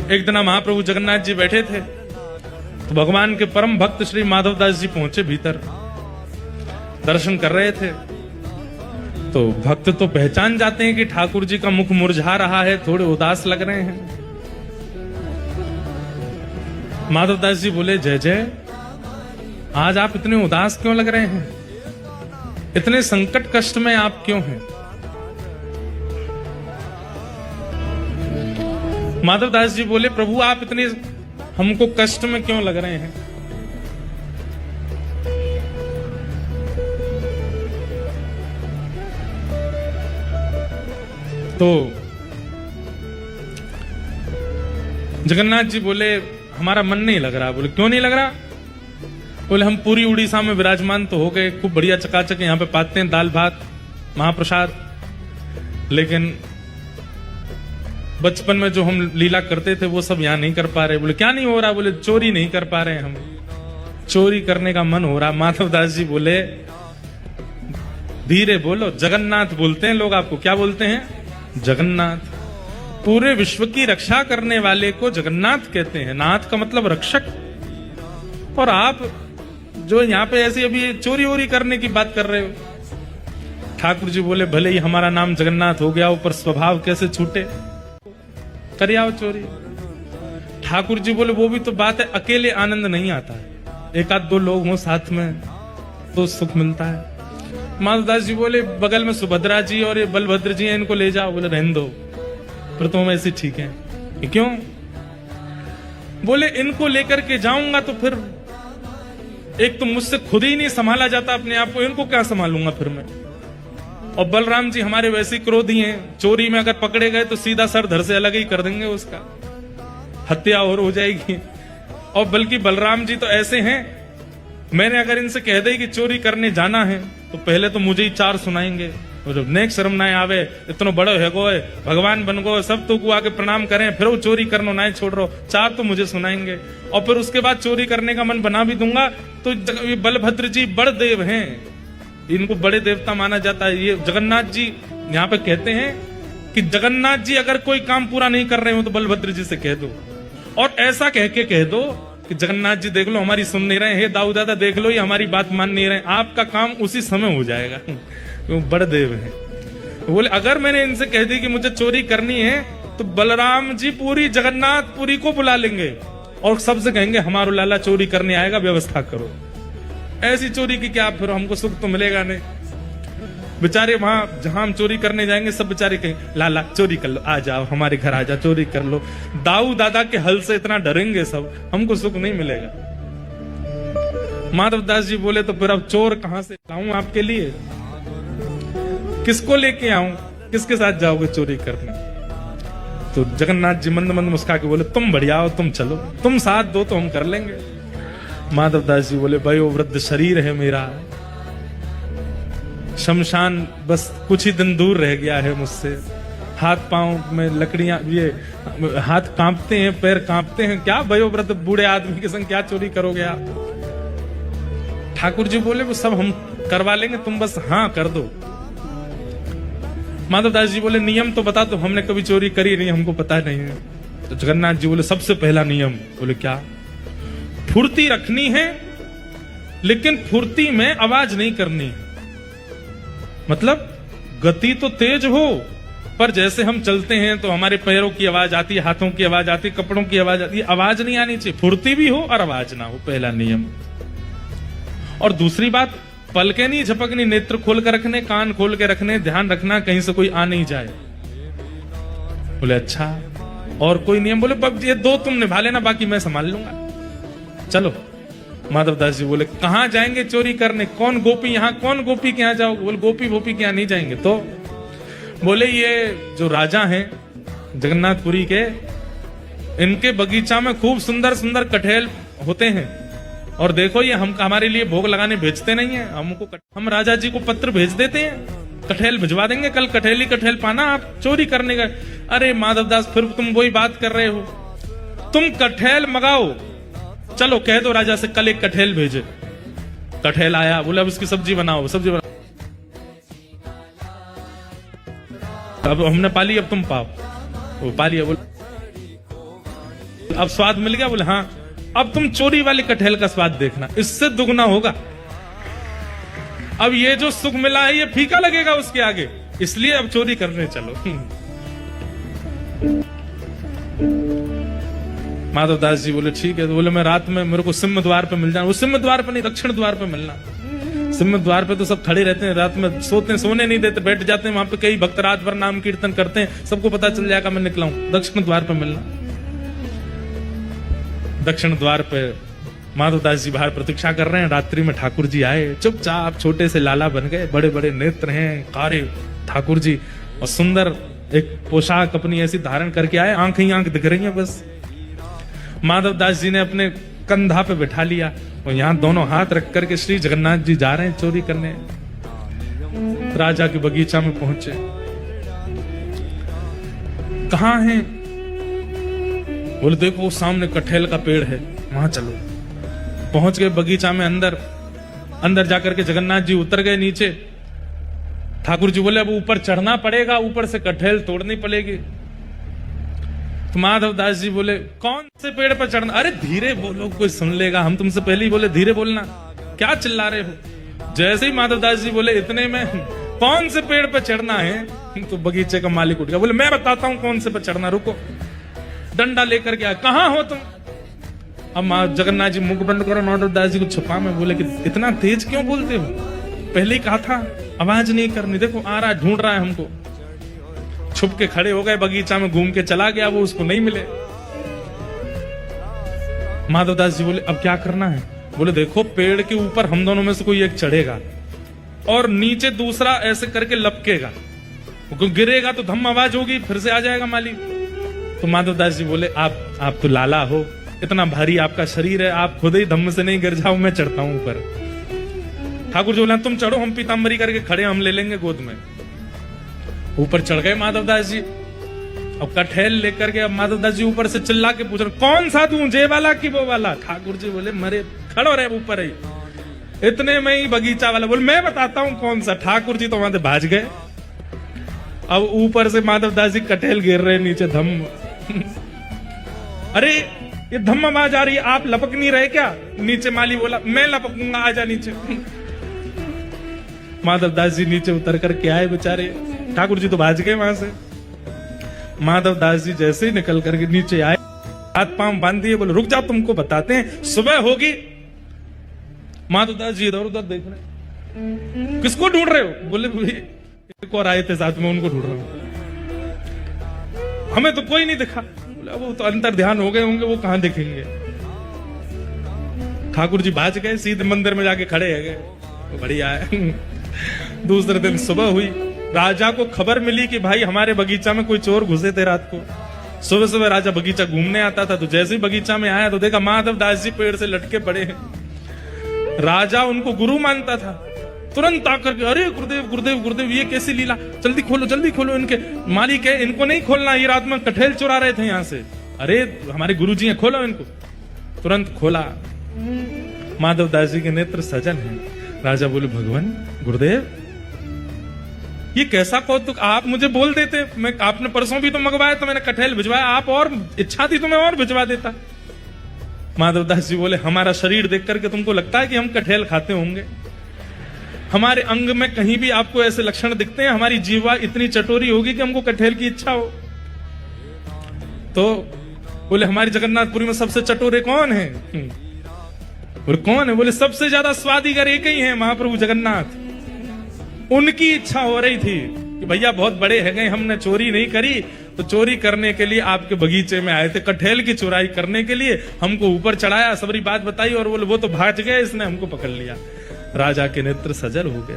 एक दिन महाप्रभु जगन्नाथ जी बैठे थे तो भगवान के परम भक्त श्री माधवदास जी पहुंचे भीतर, दर्शन कर रहे थे। तो भक्त तो पहचान जाते हैं कि ठाकुर जी का मुख मुरझा रहा है, थोड़े उदास लग रहे हैं। माधवदास जी बोले, जय जय, आज आप इतने उदास क्यों लग रहे हैं? इतने संकट कष्ट में आप क्यों हैं? माधवदास जी बोले, प्रभु आप इतने हमको कष्ट में क्यों लग रहे हैं? तो जगन्नाथ जी बोले, हमारा मन नहीं लग रहा। बोले, क्यों नहीं लग रहा? बोले, हम पूरी उड़ीसा में विराजमान तो हो गए, खूब बढ़िया चकाचक यहाँ पे पाते हैं दाल भात महाप्रसाद, लेकिन बचपन में जो हम लीला करते थे वो सब यहाँ नहीं कर पा रहे। बोले, क्या नहीं हो रहा? बोले, चोरी नहीं कर पा रहे हम, चोरी करने का मन हो रहा। माधवदास जी बोले, धीरे बोलो, जगन्नाथ बोलते हैं लोग आपको। क्या बोलते हैं? जगन्नाथ। पूरे विश्व की रक्षा करने वाले को जगन्नाथ कहते हैं। नाथ का मतलब रक्षक। और आप जो यहाँ पे ऐसी अभी चोरी वोरी करने की बात कर रहे हो। ठाकुर जी बोले, भले ही हमारा नाम जगन्नाथ हो गया, ऊपर स्वभाव कैसे छूटे, कर आओ चोरी। ठाकुर जी बोले, वो भी तो बात है, अकेले आनंद नहीं आता है, एक आध दो लोग हो साथ में तो सुख मिलता है। माधवदास जी बोले, बगल में सुभद्रा जी और ये बलभद्र जी हैं, इनको ले जाओ। बोले, रहने दो, पर तुम ऐसे ठीक है। क्यों? बोले, इनको लेकर के जाऊंगा तो फिर एक तो मुझसे खुद ही नहीं संभाला जाता अपने आप को, इनको क्या संभालूंगा फिर मैं। और बलराम जी हमारे वैसे क्रोधी हैं, चोरी में अगर पकड़े गए तो सीधा सर धर से अलग ही कर देंगे, उसका हत्या और हो जाएगी। और बल्कि बलराम जी तो ऐसे हैं, मैंने अगर इनसे कह दे कि चोरी करने जाना है तो पहले तो मुझे ही चार सुनाएंगे। और जब नेक शर्म ना आवे, इतना बड़ो है गो, भगवान बन गो, सब तो को आके प्रणाम करें, फिर वो चोरी करना ना छोड़ रहा, चार तो मुझे सुनाएंगे। और फिर उसके बाद चोरी करने का मन बना भी दूंगा तो बलभद्र जी बड़ देव हैं, इनको बड़े देवता माना जाता है। ये जगन्नाथ जी यहाँ पे कहते हैं कि जगन्नाथ जी अगर कोई काम पूरा नहीं कर रहे हो तो बलभद्र जी से कह दो, और ऐसा कह के कह दो कि जगन्नाथ जी देख लो हमारी सुन नहीं रहे, हे दाऊ दादा देख लो ये हमारी बात मान नहीं रहे, आपका काम उसी समय हो जाएगा। वो बड़े देव है। बोले, अगर मैंने इनसे कह दी कि मुझे चोरी करनी है तो बलराम जी पूरी जगन्नाथपुरी को बुला लेंगे और सबसे कहेंगे, हमारा लाला चोरी करने आएगा, व्यवस्था करो। ऐसी चोरी की क्या, फिर हमको सुख तो मिलेगा नहीं। बेचारे वहां जहां हम चोरी करने जाएंगे सब बेचारे कहें, लाला चोरी कर लो, आ जाओ हमारे घर आ जाओ, चोरी कर लो। दाऊ दादा के हल से इतना डरेंगे सब, हमको सुख नहीं मिलेगा। माधवदास जी बोले, तो फिर अब चोर कहां से लाऊं आपके लिए, किसको लेके आऊं, किसके साथ जाओगे चोरी करने? तो जगन्नाथ जी मंद मंद मुस्का के बोले, तुम बढ़िया हो, तुम चलो, तुम साथ दो तो हम कर लेंगे। माधवदास जी बोले, भाई वो वृद्ध शरीर है मेरा, शमशान बस कुछ ही दिन दूर रह गया है मुझसे, हाथ पांव में लकड़ियां, ये हाथ कांपते हैं, पैर कांपते हैं, क्या भयो वृद्ध बूढ़े आदमी के संग क्या चोरी करोगे आप? ठाकुर जी बोले, वो सब हम करवा लेंगे, तुम बस हाँ कर दो। माधवदास जी बोले, नियम तो बता दो, हमने कभी चोरी करी नहीं, हमको पता नहीं है। तो जगन्नाथ जी बोले, सबसे पहला नियम। बोले, क्या? फुर्ती रखनी है, लेकिन फुर्ती में आवाज नहीं करनी है। मतलब गति तो तेज हो, पर जैसे हम चलते हैं तो हमारे पैरों की आवाज आती है, हाथों की आवाज आती है, कपड़ों की आवाज आती है, आवाज नहीं आनी चाहिए। फुर्ती भी हो और आवाज ना हो, पहला नियम। और दूसरी बात, पलके नहीं झपकनी, नेत्र खोल कर रखने, कान खोल के रखने, ध्यान रखना कहीं से कोई आ नहीं जाए। बोले, अच्छा और कोई नियम? बोले, ये दो तुम निभा लेना, बाकी मैं संभाल लूंगा, चलो। माधवदास जी बोले, कहां जाएंगे चोरी करने? कौन गोपी, यहाँ कौन गोपी के यहाँ जाओगे? बोले, गोपी भोपी के यहाँ नहीं जाएंगे। तो बोले, ये जो राजा हैं जगन्नाथपुरी के, इनके बगीचा में खूब सुंदर सुंदर कटहल होते हैं, और देखो ये हम हमारे लिए भोग लगाने भेजते नहीं है, हम राजा जी को पत्र भेज देते हैं, कटहल भिजवा देंगे, कल कटहल ही कटहल पाना, आप चोरी करने का। अरे माधवदास, फिर तुम वही बात कर रहे हो, तुम कटहल मंगाओ, चलो कह दो राजा से कल एक कटहल भेजे। कटहल आया, बोले अब उसकी सब्जी बनाओ, सब्जी बनाओ। अब हमने पाली, अब तुम पाओ। वो पाली, बोले अब स्वाद मिल गया? बोले हाँ। अब तुम चोरी वाले कटहल का स्वाद देखना, इससे दुगना होगा। अब ये जो सुख मिला है ये फीका लगेगा उसके आगे, इसलिए अब चोरी करने चलो। माधव दास जी बोले ठीक है। तो बोले मैं रात में मेरे को सिंह द्वार पे मिल जाना। वो सिंह द्वार पे नहीं, दक्षिण द्वार पे मिलना। सिंह द्वार पे तो सब खड़े रहते हैं, रात में सोने नहीं देते, बैठ जाते हैं वहां पे। कई भक्त रात भर नाम कीर्तन करते हैं, सबको पता चल जाएगा मैं निकला हूं। दक्षिण द्वार पे मिलना। दक्षिण द्वार पे माधव दास जी बाहर प्रतीक्षा कर रहे हैं। रात्रि में ठाकुर जी आए, चुपचाप छोटे से लाला बन गए, बड़े बड़े नेत्र हैं, कारे ठाकुर जी, और सुंदर एक पोशाक अपनी ऐसी धारण करके आए, आंख ही आंख दिख रही है बस। माधव दास जी ने अपने कंधा पे बिठा लिया और यहां दोनों हाथ रख करके श्री जगन्नाथ जी जा रहे हैं चोरी करने। राजा के बगीचा में पहुंचे। कहां हैं? बोले देखो वो सामने कटहल का पेड़ है, वहां चलो। पहुंच गए बगीचा में, अंदर जाकर के जगन्नाथ जी उतर गए नीचे। ठाकुर जी बोले अब ऊपर चढ़ना पड़ेगा, ऊपर से कटहल तोड़नी पड़ेगी। तो माधव दास जी बोले कौन से पेड़ पर चढ़ना? अरे धीरे बोलो, कोई सुन लेगा, हम तुमसे पहले ही बोले धीरे बोलना, क्या चिल्ला रहे हो? जैसे ही माधव दास जी बोले इतने में कौन से पेड़ पर चढ़ना है, तो बगीचे का मालिक उठ गया। बोले मैं बताता हूं कौन से पर चढ़ना, रुको। डंडा लेकर के आया, कहां हो तुम? अब जगन्नाथ जी मुख बंद करो, माधव दास जी को छुपा में बोले कि इतना तेज क्यों बोलते हो? पहले ही कहा था आवाज नहीं करनी, देखो आ रहा है, ढूंढ रहा है हमको। छुप के खड़े हो गए, बगीचा में घूम के चला गया, वो उसको नहीं मिले। माधव दास जी बोले अब क्या करना है? बोले देखो पेड़ के ऊपर हम दोनों में से कोई एक चढ़ेगा और नीचे दूसरा ऐसे करके लपकेगा, गिरेगा तो धम आवाज होगी, फिर से आ जाएगा माली। तो माधव दास जी बोले आप तो लाला हो, इतना भारी आपका शरीर है, आप खुद ही धम्म से नहीं गिर जाओ, मैं चढ़ता हूं ऊपर। ठाकुर जी बोले तुम चढ़ो, हम पीताम्बरी करके खड़े, हम ले लेंगे गोद में। ऊपर चढ़ गए माधव दास जी। अब कटहल लेकर के अब माधव दास जी ऊपर से चिल्ला के पूछ रहे कौन सा दूं, जे वाला की वो वाला? ठाकुर जी बोले मरे खड़ो रहे ऊपर ही। इतने में ही बगीचा वाला बोले मैं बताता हूं कौन सा। ठाकुर जी तो वहां से भाज गए। अब ऊपर से माधव दास जी कटहल गिर रहे नीचे धम। अरे ये धम आवाज आ रही है, आप लपक नहीं रहे क्या? नीचे माली बोला मैं लपकूंगा, आजा नीचे। माधव दास जी नीचे उतर करके आए बेचारे, ठाकुर जी तो भाज गए वहां से। माधव दास जी जैसे ही निकल करके नीचे आए, हाथ पांव बांध दिए, बोले रुक जाओ तुमको बताते हैं, सुबह होगी। माधव दास जी इधर उधर देख रहे, किसको ढूंढ रहे हो? बोले एक और आए थे साथ में, उनको ढूंढ रहा हूं, हमें तो कोई नहीं दिखा। बोले वो तो अंतर ध्यान हो गए होंगे, वो कहां दिखेंगे। ठाकुर जी भाज गए, सीधे मंदिर में जाके खड़े है गए। बढ़िया है। दूसरे दिन सुबह हुई, राजा को खबर मिली कि भाई हमारे बगीचा में कोई चोर घुसे थे रात को। सुबह सुबह राजा बगीचा घूमने आता था, तो जैसे ही बगीचा में आया तो देखा माधव दास जी पेड़ से लटके पड़े हैं। राजा उनको गुरु मानता था, तुरंत आकर के अरे गुरुदेव गुरुदेव गुरुदेव ये कैसी लीला, जल्दी खोलो। इनके मालिक है, इनको नहीं खोलना, ये रात में कटहल चुरा रहे थे यहाँ से। अरे हमारे गुरु जी हैं, खोलो इनको। तुरंत खोला। माधव दास जी के नेत्र सजल हैं। राजा बोले भगवान गुरुदेव ये कैसा कौतुक, आप मुझे बोल देते, मैं आपने परसों भी तो मंगवाया तो मैंने कटहल भिजवाया, आप और इच्छा थी तो मैं और भिजवा देता। माधव दास जी बोले हमारा शरीर देख करके तुमको लगता है कि हम कटहल खाते होंगे? हमारे अंग में कहीं भी आपको ऐसे लक्षण दिखते हैं? हमारी जीवा इतनी चटोरी होगी कि हमको कटहल की इच्छा हो? तो बोले हमारी जगन्नाथपुरी में सबसे चटोरे कौन है? बोले कौन है? बोले सबसे ज्यादा स्वादिगर एक ही है, महाप्रभु जगन्नाथ। उनकी इच्छा हो रही थी कि भैया बहुत बड़े है गए, हमने चोरी नहीं करी, तो चोरी करने के लिए आपके बगीचे में आए थे, कटहल की चुराई करने के लिए हमको ऊपर चढ़ाया, सबरी बात बताई और वो तो भाग गए, इसने हमको पकड़ लिया। राजा के नेत्र सजल हो गए।